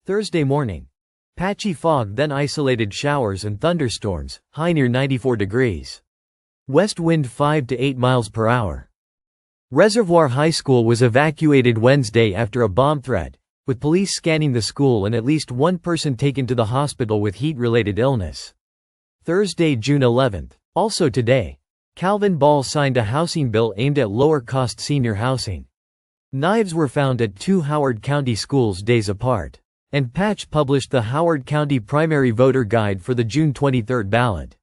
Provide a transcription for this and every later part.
Thursday morning. Patchy fog, then isolated showers and thunderstorms, high near 94 degrees. West wind 5 to 8 miles per hour. Reservoir High School was evacuated Wednesday after a bomb threat, with police scanning the school and at least one person taken to the hospital with heat-related illness. Thursday, June 11. Also today, Calvin Ball signed a housing bill aimed at lower-cost senior housing. Knives were found at 2 Howard County schools days apart. And Patch published the Howard County Primary Voter Guide for the June 23 ballot.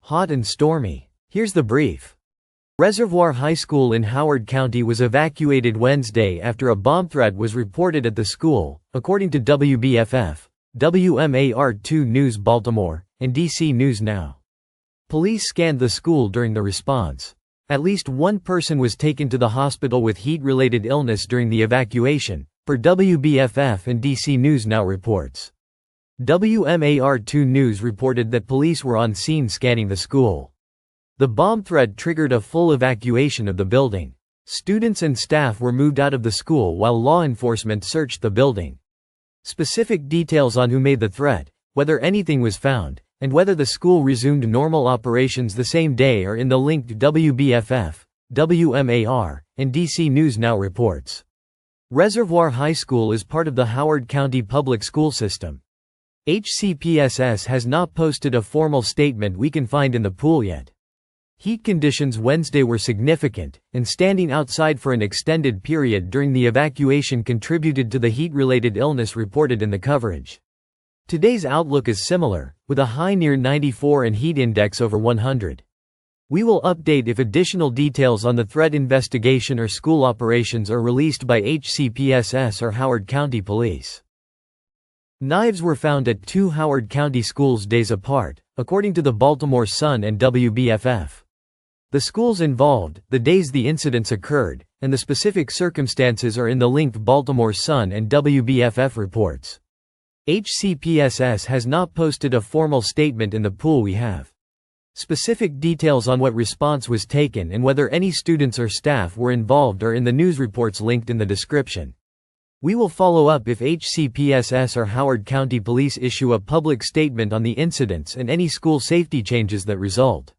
Hot and stormy. Here's the brief. Reservoir High School in Howard County was evacuated Wednesday after a bomb threat was reported at the school, according to WBFF, WMAR2 News Baltimore, and DC News Now. Police scanned the school during the response. At least one person was taken to the hospital with heat-related illness during the evacuation, per WBFF and DC News Now reports. WMAR2 News reported that police were on scene scanning the school. The bomb threat triggered a full evacuation of the building. Students and staff were moved out of the school while law enforcement searched the building. Specific details on who made the threat, whether anything was found, and whether the school resumed normal operations the same day are in the linked WBFF, WMAR, and DC News Now reports. Reservoir High School is part of the Howard County Public School System. HCPSS has not posted a formal statement we can find in the pool yet. Heat conditions Wednesday were significant, and standing outside for an extended period during the evacuation contributed to the heat-related illness reported in the coverage. Today's outlook is similar, with a high near 94 and heat index over 100. We will update if additional details on the threat investigation or school operations are released by HCPSS or Howard County Police. Knives were found at 2 Howard County schools days apart, according to the Baltimore Sun and WBFF. The schools involved, the days the incidents occurred, and the specific circumstances are in the linked Baltimore Sun and WBFF reports. HCPSS has not posted a formal statement in the pool we have. Specific details on what response was taken and whether any students or staff were involved are in the news reports linked in the description. We will follow up if HCPSS or Howard County Police issue a public statement on the incidents and any school safety changes that result.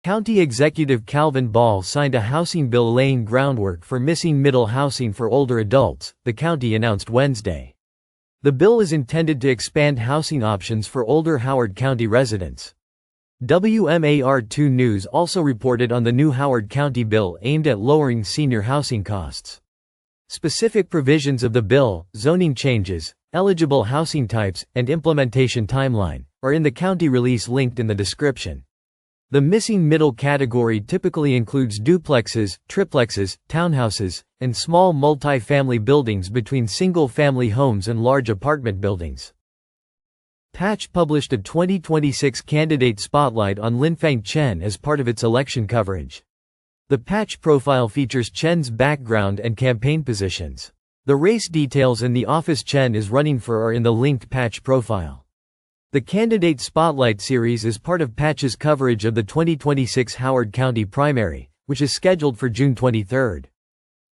County Executive Calvin Ball signed a housing bill laying groundwork for missing middle housing for older adults, the county announced Wednesday. The bill is intended to expand housing options for older Howard County residents. WMAR2 News also reported on the new Howard County bill aimed at lowering senior housing costs. Specific provisions of the bill, zoning changes, eligible housing types, and implementation timeline are in the county release linked in the description. The missing middle category typically includes duplexes, triplexes, townhouses, and small multi-family buildings between single-family homes and large apartment buildings. Patch published a 2026 candidate spotlight on Linfeng Chen as part of its election coverage. The Patch profile features Chen's background and campaign positions. The race details and the office Chen is running for are in the linked Patch profile. The Candidate Spotlight series is part of Patch's coverage of the 2026 Howard County primary, which is scheduled for June 23.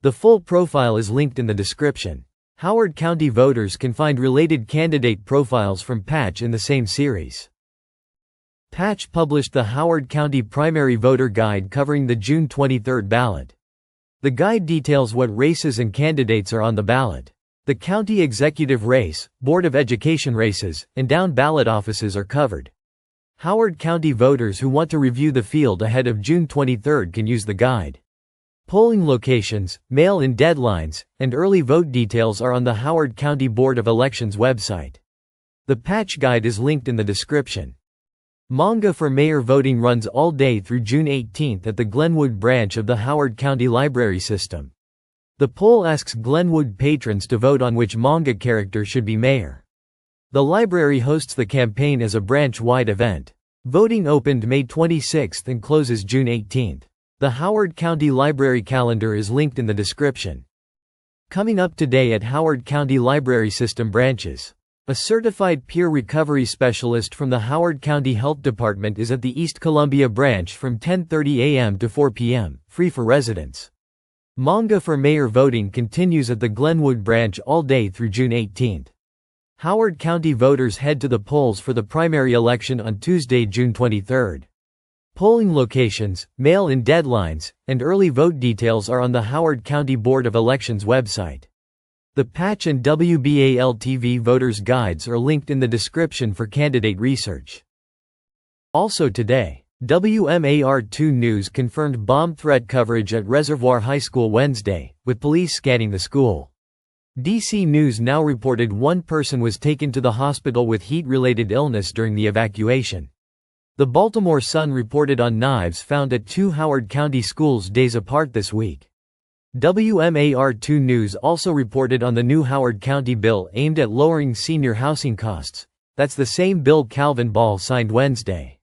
The full profile is linked in the description. Howard County voters can find related candidate profiles from Patch in the same series. Patch published the Howard County Primary Voter Guide covering the June 23 ballot. The guide details what races and candidates are on the ballot. The county executive race, Board of Education races, and down-ballot offices are covered. Howard County voters who want to review the field ahead of June 23 can use the guide. Polling locations, mail-in deadlines, and early vote details are on the Howard County Board of Elections website. The Patch guide is linked in the description. Manga for Mayor voting runs all day through June 18 at the Glenwood branch of the Howard County Library System. The poll asks Glenwood patrons to vote on which manga character should be mayor. The library hosts the campaign as a branch-wide event. Voting opened May 26 and closes June 18. The Howard County Library calendar is linked in the description. Coming up today at Howard County Library System branches. A certified peer recovery specialist from the Howard County Health Department is at the East Columbia branch from 10:30 a.m. to 4 p.m., free for residents. Manga for Mayor voting continues at the Glenwood branch all day through June 18. Howard County voters head to the polls for the primary election on Tuesday, June 23. Polling locations, mail-in deadlines, and early vote details are on the Howard County Board of Elections website. The Patch and WBAL-TV voters' guides are linked in the description for candidate research. Also today, WMAR2 News confirmed bomb threat coverage at Reservoir High School Wednesday, with police scanning the school. DC News Now reported one person was taken to the hospital with heat-related illness during the evacuation. The Baltimore Sun reported on knives found at 2 Howard County schools days apart this week. WMAR2 News also reported on the new Howard County bill aimed at lowering senior housing costs. That's the same bill Calvin Ball signed Wednesday.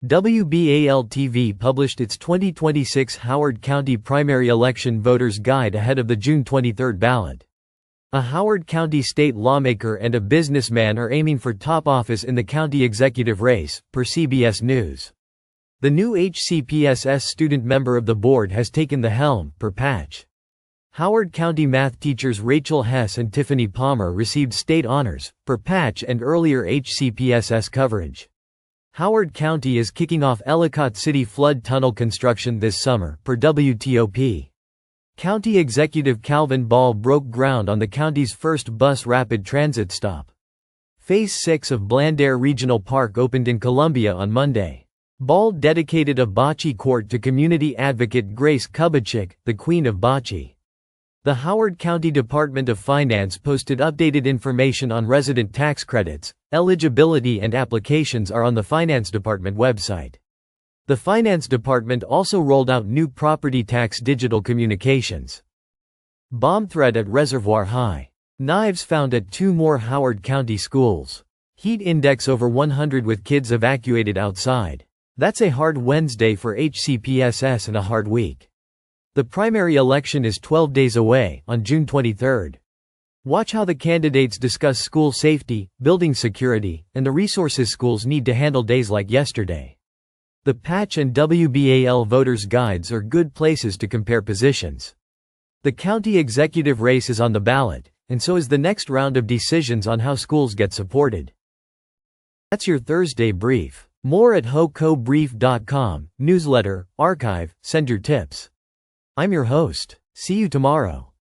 WBAL-TV published its 2026 Howard County primary election voters guide ahead of the June 23 ballot. A Howard County state lawmaker and a businessman are aiming for top office in the county executive race, per CBS News. The new HCPSS student member of the board has taken the helm, per Patch. Howard County math teachers Rachel Hess and Tiffany Palmer received state honors, per Patch and earlier HCPSS coverage. Howard County is kicking off Ellicott City flood tunnel construction this summer, per WTOP. County Executive Calvin Ball broke ground on the county's first bus rapid transit stop. Phase 6 of Blandair Regional Park opened in Columbia on Monday. Ball dedicated a bocce court to community advocate Grace Kubachik, the Queen of Bocce. The Howard County Department of Finance posted updated information on resident tax credits. Eligibility and applications are on the Finance Department website. The Finance Department also rolled out new property tax digital communications. Bomb threat at Reservoir High. Knives found at 2 more Howard County schools. Heat index over 100 with kids evacuated outside. That's a hard Wednesday for HCPSS and a hard week. The primary election is 12 days away, on June 23. Watch how the candidates discuss school safety, building security, and the resources schools need to handle days like yesterday. The Patch and WBAL voters' guides are good places to compare positions. The county executive race is on the ballot, and so is the next round of decisions on how schools get supported. That's your Thursday brief. More at HoCobrief.com, newsletter, archive, send your tips. I'm your host. See you tomorrow.